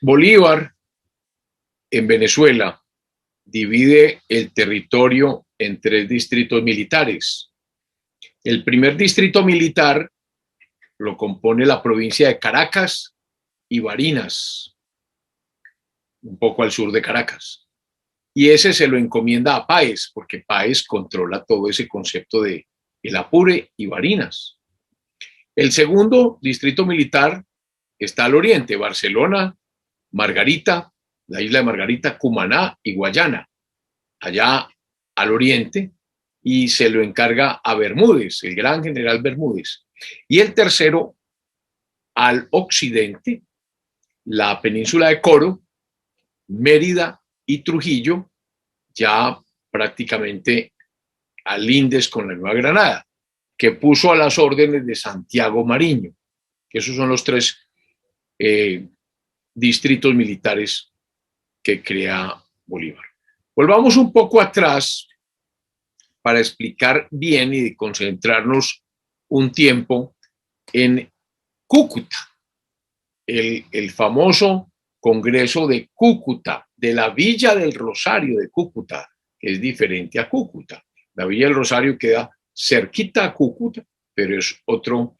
Bolívar en Venezuela divide el territorio en 3 distritos militares. El primer distrito militar lo compone la provincia de Caracas y Barinas, un poco al sur de Caracas. Y ese se lo encomienda a Páez, porque Páez controla todo ese concepto de el Apure y Barinas. El segundo distrito militar está al oriente, Barcelona, Margarita, la isla de Margarita, Cumaná y Guayana, allá al oriente, y se lo encarga a Bermúdez, el gran general Bermúdez. Y el tercero, al occidente, la península de Coro, Mérida y Trujillo, ya prácticamente al lindes con la Nueva Granada, que puso a las órdenes de Santiago Mariño, que esos son los 3 distritos militares que crea Bolívar. Volvamos un poco atrás para explicar bien y concentrarnos un tiempo en Cúcuta, el famoso Congreso de Cúcuta, de la Villa del Rosario de Cúcuta, que es diferente a Cúcuta. La Villa del Rosario queda cerquita a Cúcuta, pero es otro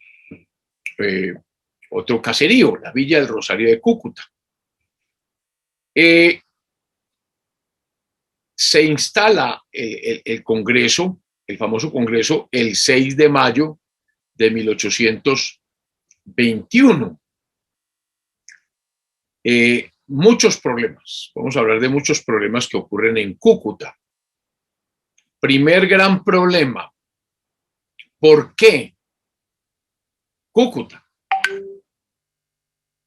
caserío, la Villa del Rosario de Cúcuta. Se instala el Congreso, el famoso Congreso, el 6 de mayo de 1821. Muchos problemas, vamos a hablar de muchos problemas que ocurren en Cúcuta. Primer gran problema, ¿por qué Cúcuta?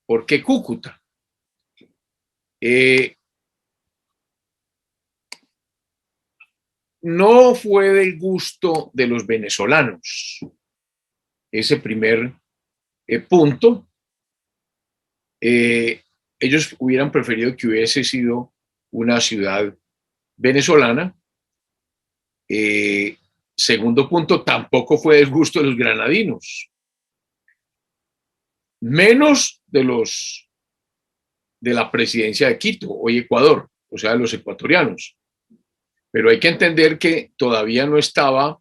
¿Por qué Cúcuta? No fue del gusto de los venezolanos ese primer punto. Ellos hubieran preferido que hubiese sido una ciudad venezolana. Segundo punto, tampoco fue del gusto de los granadinos, menos de la presidencia de Quito, hoy Ecuador, o sea, de los ecuatorianos. Pero hay que entender que todavía no estaba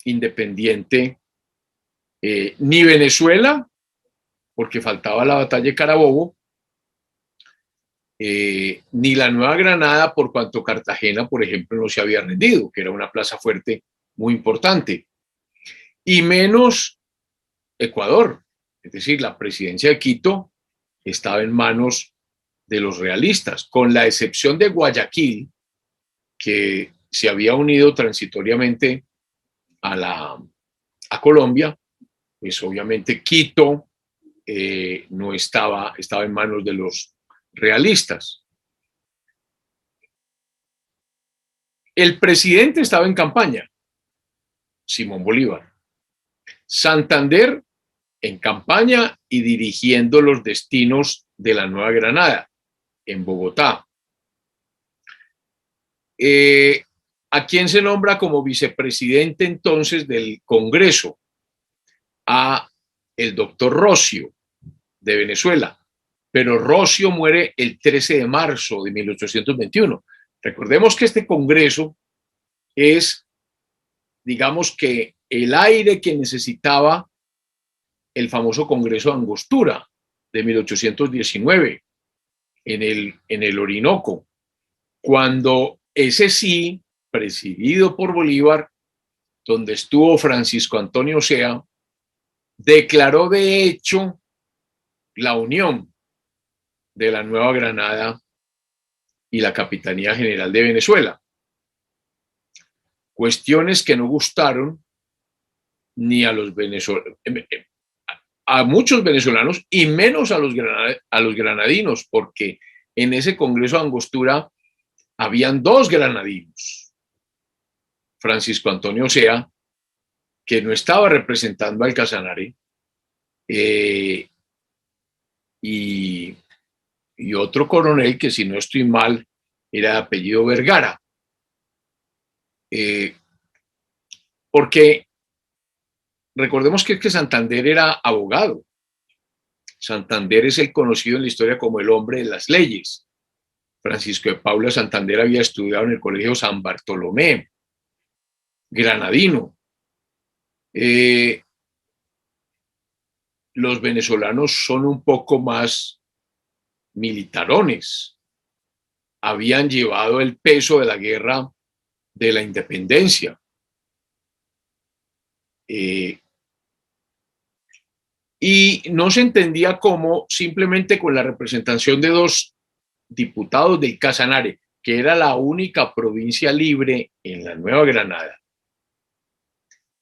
independiente ni Venezuela, porque faltaba la batalla de Carabobo, ni la Nueva Granada, por cuanto Cartagena, por ejemplo, no se había rendido, que era una plaza fuerte muy importante, y menos Ecuador. Es decir, la presidencia de Quito estaba en manos de los realistas, con la excepción de Guayaquil, que se había unido transitoriamente a Colombia. Pues obviamente Quito no estaba en manos de los realistas. El presidente estaba en campaña, Simón Bolívar. Santander en campaña y dirigiendo los destinos de la Nueva Granada, en Bogotá. ¿A quién se nombra como vicepresidente entonces del Congreso? A el doctor Rocio, de Venezuela. Pero Rocio muere el 13 de marzo de 1821. Recordemos que este Congreso es, digamos que, el aire que necesitaba el famoso Congreso de Angostura de 1819 en el Orinoco, cuando ese sí, presidido por Bolívar, donde estuvo Francisco Antonio Sea, declaró de hecho la unión de la Nueva Granada y la Capitanía General de Venezuela. Cuestiones que no gustaron ni a los venezolanos, a muchos venezolanos y menos a los granadinos, porque en ese Congreso de Angostura habían 2 granadinos. Francisco Antonio Sea, que no estaba representando al Casanare, y otro coronel que, si no estoy mal, era de apellido Vergara. Porque recordemos que Santander era abogado. Santander es el conocido en la historia como el hombre de las leyes. Francisco de Paula Santander había estudiado en el Colegio San Bartolomé, granadino. Los venezolanos son un poco más militarones. Habían llevado el peso de la guerra de la independencia. Y no se entendía cómo simplemente con la representación de 2 diputados del Casanare, que era la única provincia libre en la Nueva Granada,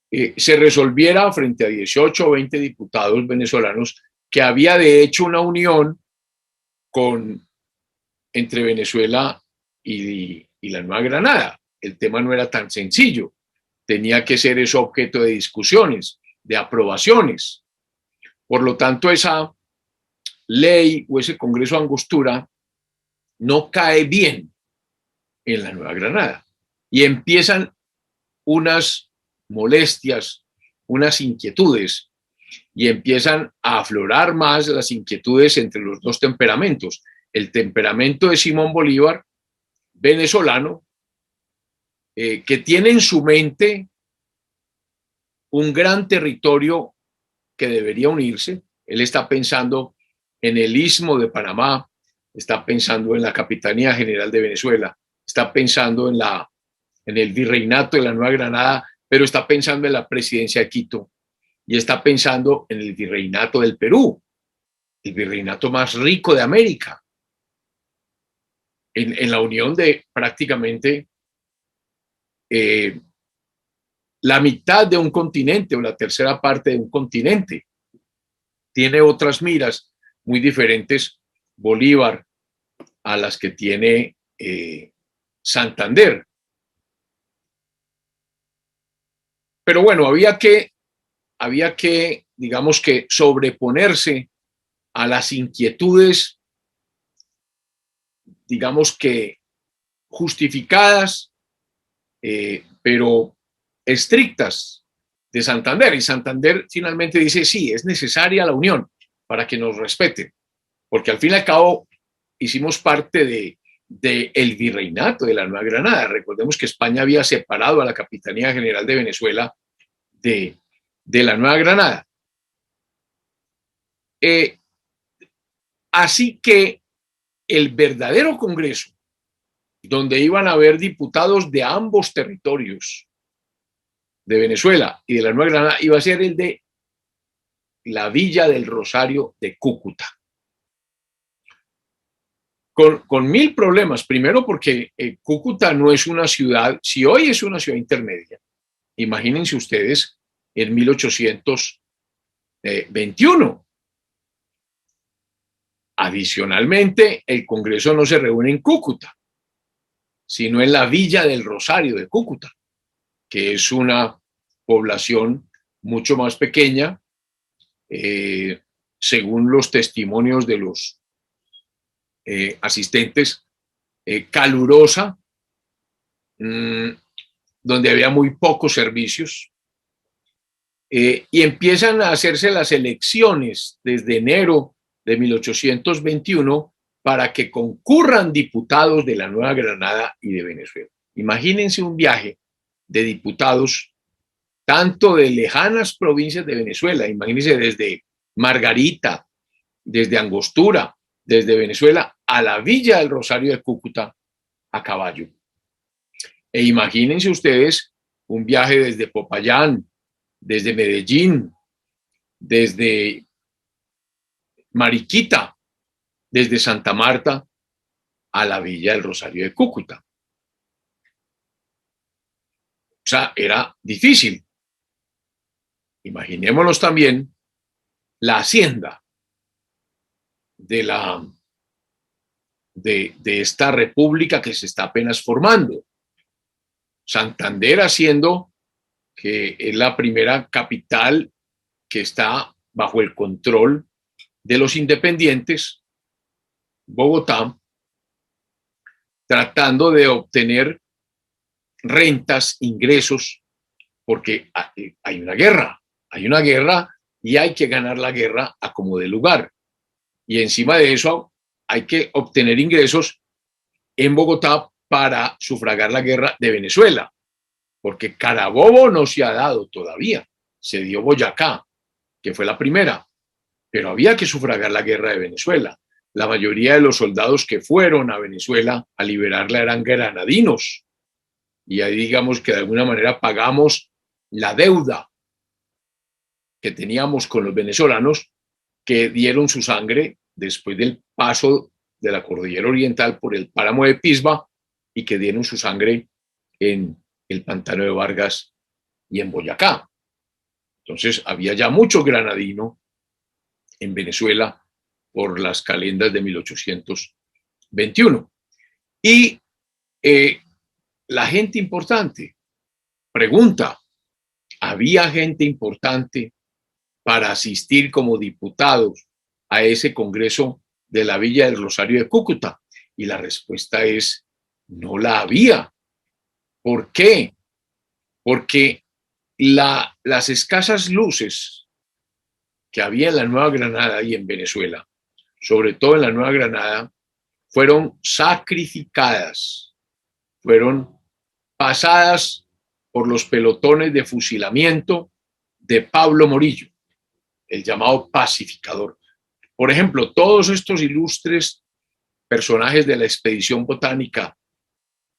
se resolviera frente a 18 o 20 diputados venezolanos que había de hecho una unión entre Venezuela y la Nueva Granada. El tema no era tan sencillo, tenía que ser eso objeto de discusiones, de aprobaciones. Por lo tanto, esa ley o ese Congreso de Angostura no cae bien en la Nueva Granada y empiezan unas molestias, unas inquietudes, y empiezan a aflorar más las inquietudes entre los 2 temperamentos. El temperamento de Simón Bolívar, venezolano, que tiene en su mente un gran territorio que debería unirse. Él está pensando en el Istmo de Panamá, está pensando en la Capitanía General de Venezuela, está pensando en el Virreinato de la Nueva Granada, pero está pensando en la presidencia de Quito y está pensando en el Virreinato del Perú, el virreinato más rico de América, en la unión de prácticamente la mitad de un continente o la tercera parte de un continente. Tiene otras miras muy diferentes Bolívar a las que tiene Santander. Pero bueno, había que, digamos que, sobreponerse a las inquietudes, digamos que justificadas, pero estrictas de Santander. Y Santander finalmente dice, sí, es necesaria la unión para que nos respeten, porque al fin y al cabo hicimos parte del virreinato de la Nueva Granada. Recordemos que España había separado a la Capitanía General de Venezuela de la Nueva Granada. Así que el verdadero Congreso, donde iban a haber diputados de ambos territorios, de Venezuela y de la Nueva Granada, iba a ser el de la Villa del Rosario de Cúcuta. Con 1000 problemas. Primero porque Cúcuta no es una ciudad, si hoy es una ciudad intermedia, imagínense ustedes en 1821. Adicionalmente, el Congreso no se reúne en Cúcuta, sino en la Villa del Rosario de Cúcuta, que es una población mucho más pequeña, según los testimonios de los asistentes, calurosa, donde había muy pocos servicios, y empiezan a hacerse las elecciones desde enero de 1821 para que concurran diputados de la Nueva Granada y de Venezuela. Imagínense un viaje de diputados tanto de lejanas provincias de Venezuela, imagínense desde Margarita, desde Angostura, desde Venezuela a la Villa del Rosario de Cúcuta a caballo. E imagínense ustedes un viaje desde Popayán, desde Medellín, desde Mariquita, desde Santa Marta a la Villa del Rosario de Cúcuta. O sea, era difícil. Imaginémonos también la hacienda de esta república que se está apenas formando. Santander haciendo que es la primera capital que está bajo el control de los independientes, Bogotá, tratando de obtener rentas, ingresos, porque hay una guerra y hay que ganar la guerra a como dé lugar. y encima de eso hay que obtener ingresos en Bogotá para sufragar la guerra de Venezuela, porque Carabobo no se ha dado todavía, se dio Boyacá, que fue la primera, pero había que sufragar la guerra de Venezuela. La mayoría de los soldados que fueron a Venezuela a liberarla eran granadinos, y ahí digamos que de alguna manera pagamos la deuda que teníamos con los venezolanos que dieron su sangre después del paso de la cordillera oriental por el páramo de Pisba y que dieron su sangre en el pantano de Vargas y en Boyacá. Entonces había ya mucho granadino en Venezuela por las calendas de 1821. Y la gente importante pregunta, ¿había gente importante para asistir como diputados a ese congreso de la Villa del Rosario de Cúcuta? Y la respuesta es, no la había. ¿Por qué? Porque las escasas luces que había en la Nueva Granada y en Venezuela, sobre todo en la Nueva Granada, fueron sacrificadas, fueron pasadas por los pelotones de fusilamiento de Pablo Morillo, el llamado pacificador. Por ejemplo, todos estos ilustres personajes de la expedición botánica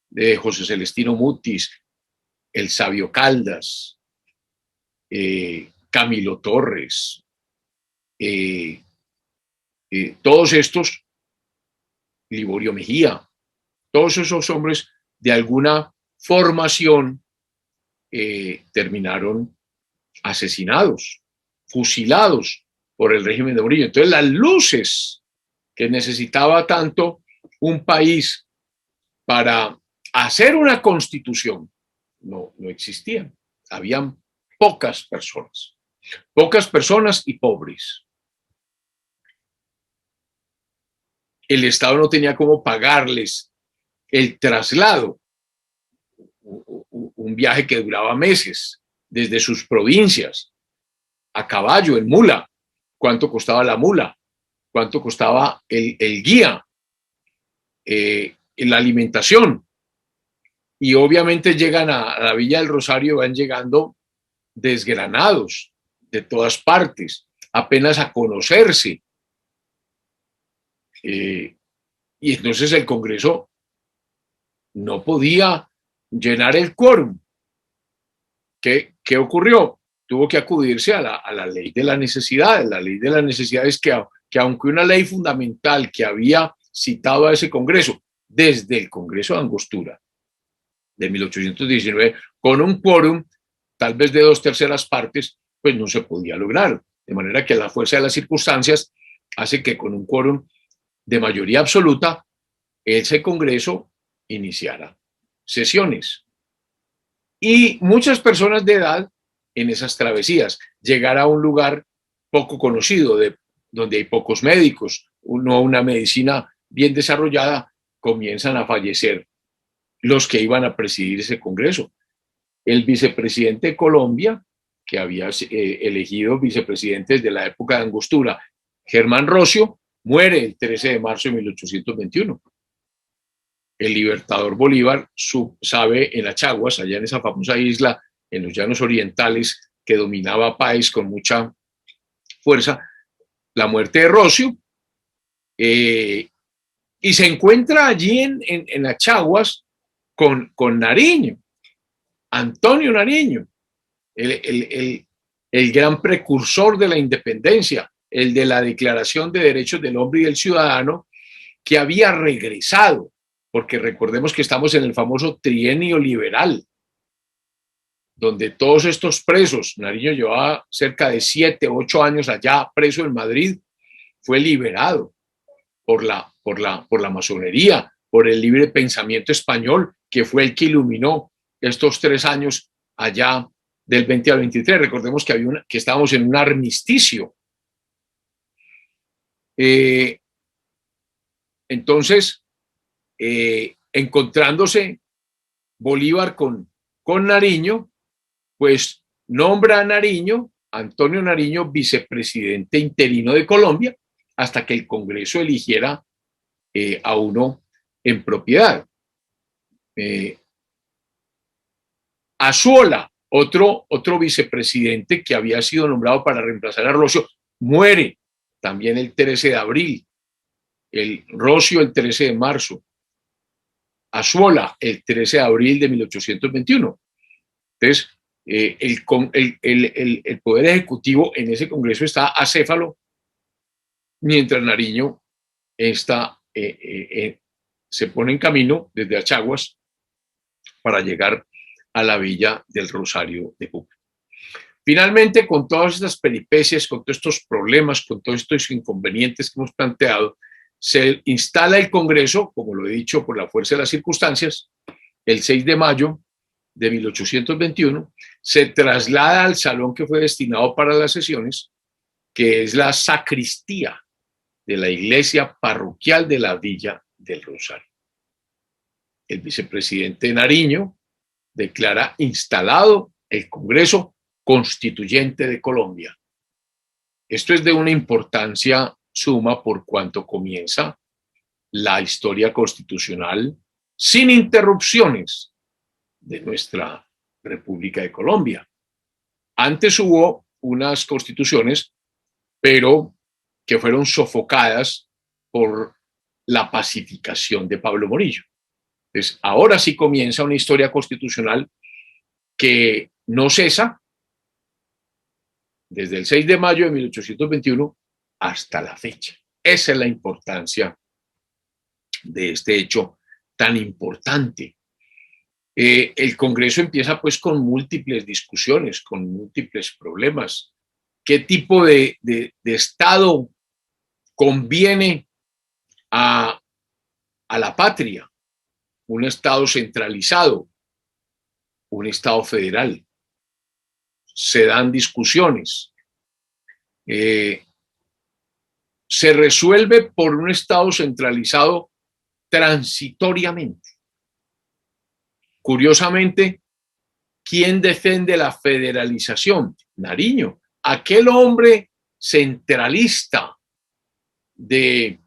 de José Celestino Mutis, el Sabio Caldas, Camilo Torres, todos estos, Liborio Mejía, todos esos hombres de alguna formación terminaron asesinados, fusilados por el régimen de Morillo. Entonces las luces que necesitaba tanto un país para hacer una constitución no existían. Habían pocas personas y pobres. El Estado no tenía cómo pagarles el traslado, un viaje que duraba meses desde sus provincias a caballo, en mula. ¿Cuánto costaba la mula? ¿Cuánto costaba el guía? La alimentación. Y obviamente llegan a la Villa del Rosario, van llegando desgranados de todas partes, apenas a conocerse. Y entonces el Congreso no podía llenar el quórum. ¿Qué ocurrió? Tuvo que acudirse a la ley de la necesidad. La ley de la necesidad es que aunque una ley fundamental que había citado a ese Congreso, desde el Congreso de Angostura de 1819, con un quórum tal vez de 2/3 partes, pues no se podía lograr. De manera que la fuerza de las circunstancias hace que con un quórum de mayoría absoluta, ese Congreso iniciara sesiones. Y muchas personas de edad en esas travesías, llegar a un lugar poco conocido, donde hay pocos médicos, una medicina bien desarrollada, comienzan a fallecer los que iban a presidir ese Congreso. El vicepresidente de Colombia, que había elegido vicepresidente desde la época de Angostura, Germán Rocio, muere el 13 de marzo de 1821. El libertador Bolívar sabe en Achaguas, allá en esa famosa isla, en los llanos orientales, que dominaba Páez con mucha fuerza, la muerte de Rocio, y se encuentra allí en Achaguas con Nariño, Antonio Nariño, el gran precursor de la independencia, el de la Declaración de Derechos del Hombre y del Ciudadano, que había regresado, porque recordemos que estamos en el famoso trienio liberal, donde todos estos presos, Nariño llevaba cerca de 7, 8 años allá preso en Madrid, fue liberado por la masonería, por el libre pensamiento español, que fue el que iluminó estos 3 años allá del 20 al 23. Recordemos que estábamos en un armisticio. Entonces, encontrándose Bolívar con Nariño, pues nombra a Nariño, Antonio Nariño, vicepresidente interino de Colombia, hasta que el Congreso eligiera a uno en propiedad. Azuola, otro vicepresidente que había sido nombrado para reemplazar a Rosio, muere también el 13 de abril, Rosio el 13 de marzo, Azuola el 13 de abril de 1821. Entonces, el Poder Ejecutivo en ese Congreso está acéfalo, mientras Nariño se pone en camino desde Achaguas para llegar a la villa del Rosario de Cuba. Finalmente, con todas estas peripecias, con todos estos problemas, con todos estos inconvenientes que hemos planteado, se instala el Congreso, como lo he dicho, por la fuerza de las circunstancias, el 6 de mayo de 1821, se traslada al salón que fue destinado para las sesiones, que es la sacristía de la iglesia parroquial de la Villa del Rosario. El vicepresidente Nariño declara instalado el Congreso Constituyente de Colombia. Esto es de una importancia suma por cuanto comienza la historia constitucional sin interrupciones de nuestra República de Colombia. Antes hubo unas constituciones, pero que fueron sofocadas por la pacificación de Pablo Morillo. Entonces, ahora sí comienza una historia constitucional que no cesa desde el 6 de mayo de 1821 hasta la fecha. Esa es la importancia de este hecho tan importante. El Congreso empieza pues con múltiples discusiones, con múltiples problemas. ¿Qué tipo de Estado conviene a la patria? ¿Un Estado centralizado? ¿Un Estado federal? Se dan discusiones. Se resuelve por un Estado centralizado transitoriamente. Curiosamente, ¿quién defiende la federalización? Nariño, aquel hombre centralista de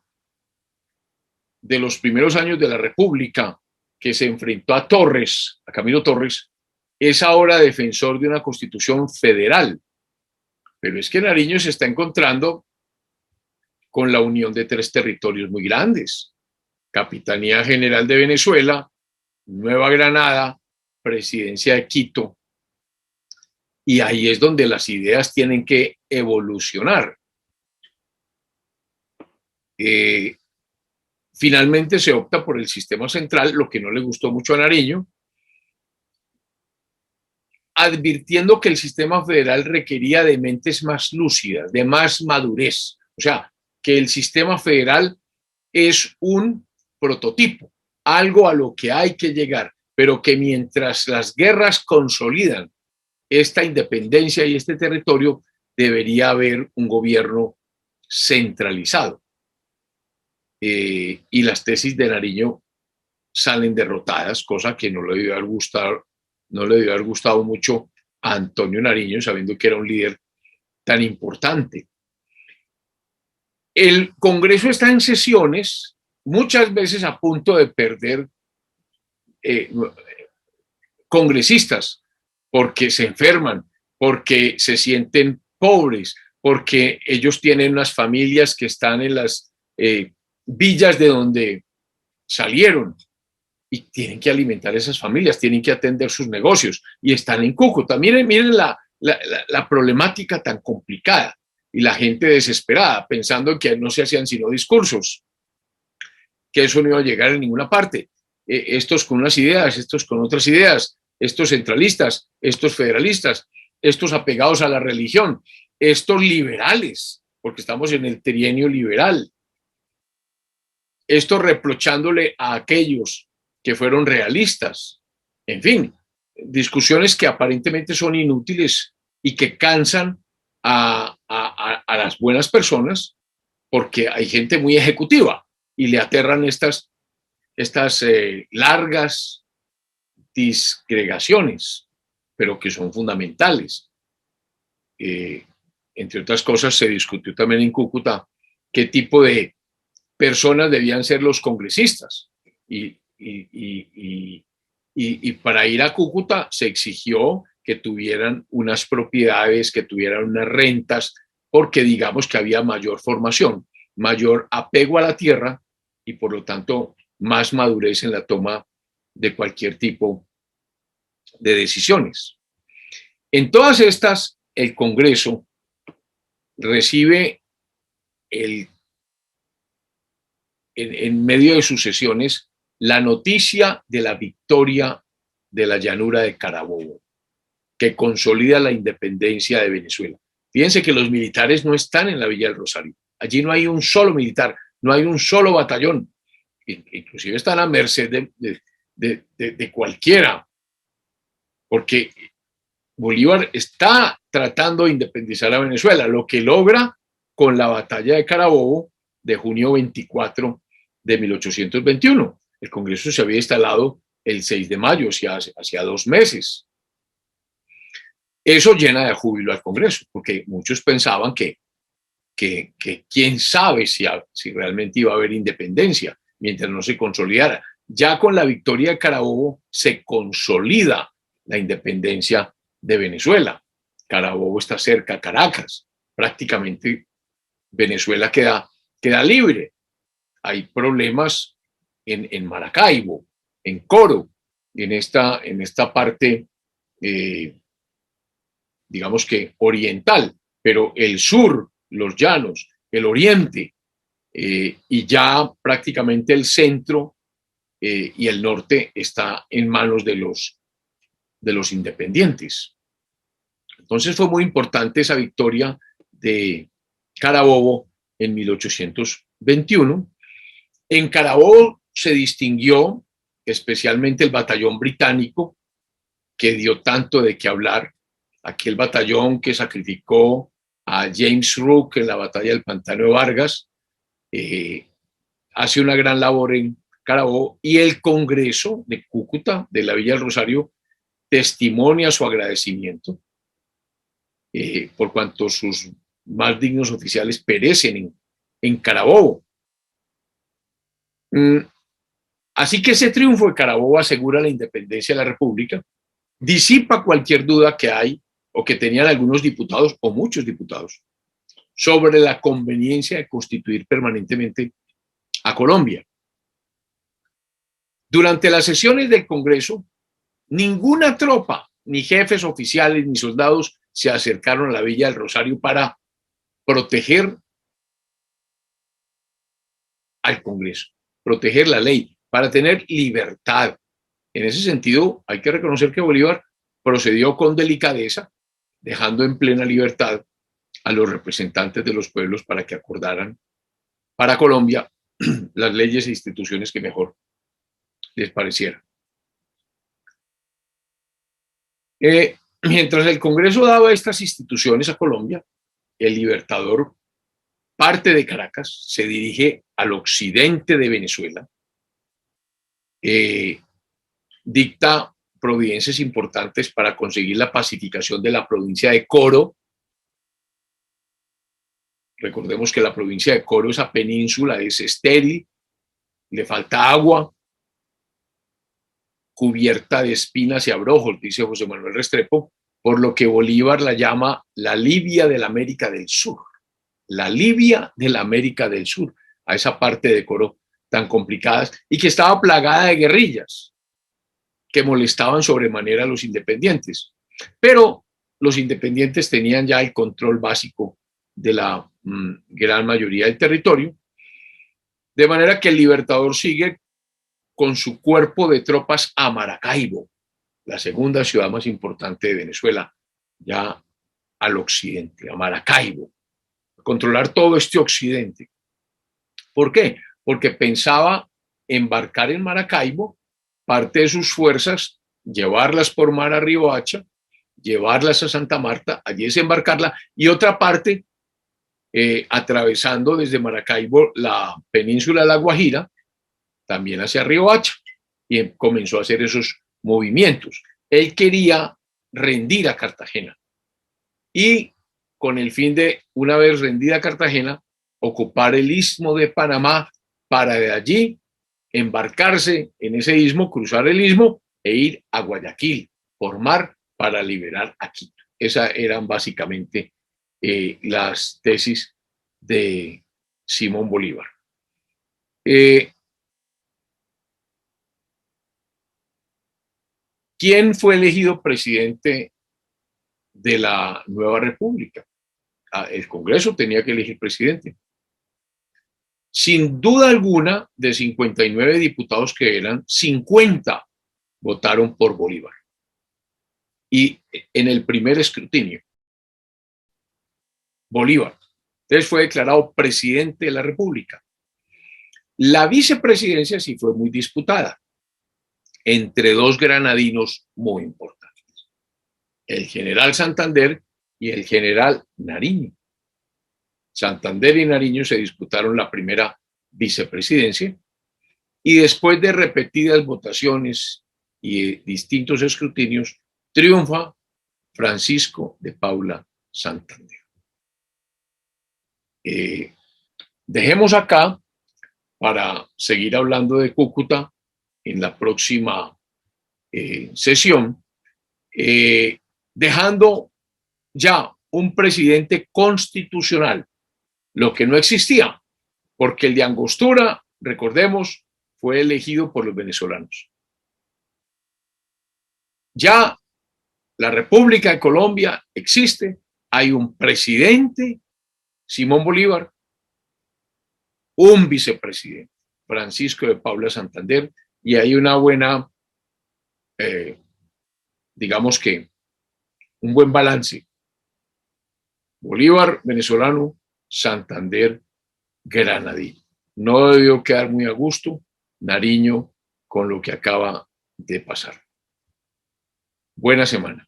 los primeros años de la República, que se enfrentó a Torres, a Camilo Torres, es ahora defensor de una constitución federal. Pero es que Nariño se está encontrando con la unión de tres territorios muy grandes: Capitanía General de Venezuela, Nueva Granada, Presidencia de Quito. Y ahí es donde las ideas tienen que evolucionar. Finalmente se opta por el sistema central, lo que no le gustó mucho a Nariño, advirtiendo que el sistema federal requería de mentes más lúcidas, de más madurez. O sea, que el sistema federal es un prototipo, algo a lo que hay que llegar, pero que mientras las guerras consolidan esta independencia y este territorio, debería haber un gobierno centralizado. Y las tesis de Nariño salen derrotadas, cosa que no le debió haber gustado mucho a Antonio Nariño, sabiendo que era un líder tan importante. El Congreso está en sesiones, muchas veces a punto de perder congresistas, porque se enferman, porque se sienten pobres, porque ellos tienen unas familias que están en las villas de donde salieron y tienen que alimentar a esas familias, tienen que atender sus negocios y están en Cúcuta. Miren la problemática tan complicada y la gente desesperada, pensando que no se hacían sino discursos, que eso no iba a llegar a ninguna parte. Estos con unas ideas, estos con otras ideas, estos centralistas, estos federalistas, estos apegados a la religión, estos liberales, porque estamos en el trienio liberal, estos reprochándole a aquellos que fueron realistas. En fin, discusiones que aparentemente son inútiles y que cansan a las buenas personas, porque hay gente muy ejecutiva y le aterran estas largas disgregaciones, pero que son fundamentales. Entre otras cosas, se discutió también en Cúcuta qué tipo de personas debían ser los congresistas. Y para ir a Cúcuta se exigió que tuvieran unas propiedades, que tuvieran unas rentas, porque digamos que había mayor formación, mayor apego a la tierra y por lo tanto más madurez en la toma de cualquier tipo de decisiones. En todas estas, el Congreso recibe en medio de sus sesiones la noticia de la victoria de la llanura de Carabobo, que consolida la independencia de Venezuela. Fíjense que los militares no están en la Villa del Rosario. Allí no hay un solo militar, no hay un solo batallón. Inclusive están a merced de cualquiera, porque Bolívar está tratando de independizar a Venezuela, lo que logra con la batalla de Carabobo de junio 24 de 1821. El Congreso se había instalado el 6 de mayo, hacia 2 meses. Eso llena de júbilo al Congreso, porque muchos pensaban que quién sabe si realmente iba a haber independencia mientras no se consolidara. Ya con la victoria de Carabobo se consolida la independencia de Venezuela. Carabobo está cerca a Caracas. Prácticamente Venezuela queda libre. Hay problemas en Maracaibo, en Coro, en esta parte, digamos que oriental, pero el sur, los llanos, el oriente y ya prácticamente el centro y el norte está en manos de los independientes. Entonces fue muy importante esa victoria de Carabobo en 1821. En Carabobo se distinguió especialmente el batallón británico, que dio tanto de qué hablar, aquel batallón que sacrificó a James Rooke en la batalla del Pantano de Vargas, hace una gran labor en Carabobo, y el Congreso de Cúcuta, de la Villa del Rosario, testimonia su agradecimiento por cuanto sus más dignos oficiales perecen en Carabobo. Así que ese triunfo de Carabobo asegura la independencia de la República, disipa cualquier duda que hay o que tenían algunos diputados o muchos diputados sobre la conveniencia de constituir permanentemente a Colombia. Durante las sesiones del Congreso, ninguna tropa, ni jefes oficiales, ni soldados se acercaron a la Villa del Rosario para proteger al Congreso, proteger la ley, para tener libertad. En ese sentido, hay que reconocer que Bolívar procedió con delicadeza, dejando en plena libertad a los representantes de los pueblos para que acordaran para Colombia las leyes e instituciones que mejor les parecieran. Mientras el Congreso daba estas instituciones a Colombia, el Libertador parte de Caracas, se dirige al occidente de Venezuela, dicta providencias importantes para conseguir la pacificación de la provincia de Coro. Recordemos que la provincia de Coro, esa península, es estéril, le falta agua, cubierta de espinas y abrojos, dice José Manuel Restrepo, por lo que Bolívar la llama la Libia de la América del Sur. La Libia de la América del Sur, a esa parte de Coro tan complicadas y que estaba plagada de guerrillas que molestaban sobremanera a los independientes. Pero los independientes tenían ya el control básico de la gran mayoría del territorio, de manera que el Libertador sigue con su cuerpo de tropas a Maracaibo, la segunda ciudad más importante de Venezuela, ya al occidente, a Maracaibo, a controlar todo este occidente. ¿Por qué? Porque pensaba embarcar en Maracaibo parte de sus fuerzas, llevarlas por mar a Riohacha, llevarlas a Santa Marta, allí desembarcarla, y otra parte atravesando desde Maracaibo la península de La Guajira, también hacia Riohacha, y comenzó a hacer esos movimientos. Él quería rendir a Cartagena y con el fin de, una vez rendida Cartagena, ocupar el istmo de Panamá para de allí embarcarse en ese istmo, cruzar el istmo e ir a Guayaquil por mar para liberar a Quito. Esas eran básicamente las tesis de Simón Bolívar. ¿Quién fue elegido presidente de la nueva república? El Congreso tenía que elegir presidente. Sin duda alguna, de 59 diputados que eran, 50 votaron por Bolívar. Y en el primer escrutinio, Bolívar. Entonces fue declarado presidente de la República. La vicepresidencia sí fue muy disputada entre dos granadinos muy importantes, el general Santander y el general Nariño. Santander y Nariño se disputaron la primera vicepresidencia y después de repetidas votaciones y distintos escrutinios, triunfa Francisco de Paula Santander. Dejemos acá para seguir hablando de Cúcuta en la próxima sesión, dejando ya un presidente constitucional, lo que no existía, porque el de Angostura, recordemos, fue elegido por los venezolanos. Ya la República de Colombia existe, hay un presidente, Simón Bolívar, un vicepresidente, Francisco de Paula Santander, y hay una buena, digamos que, un buen balance. Bolívar, venezolano, Santander, granadino. No debió quedar muy a gusto Nariño con lo que acaba de pasar. Buena semana.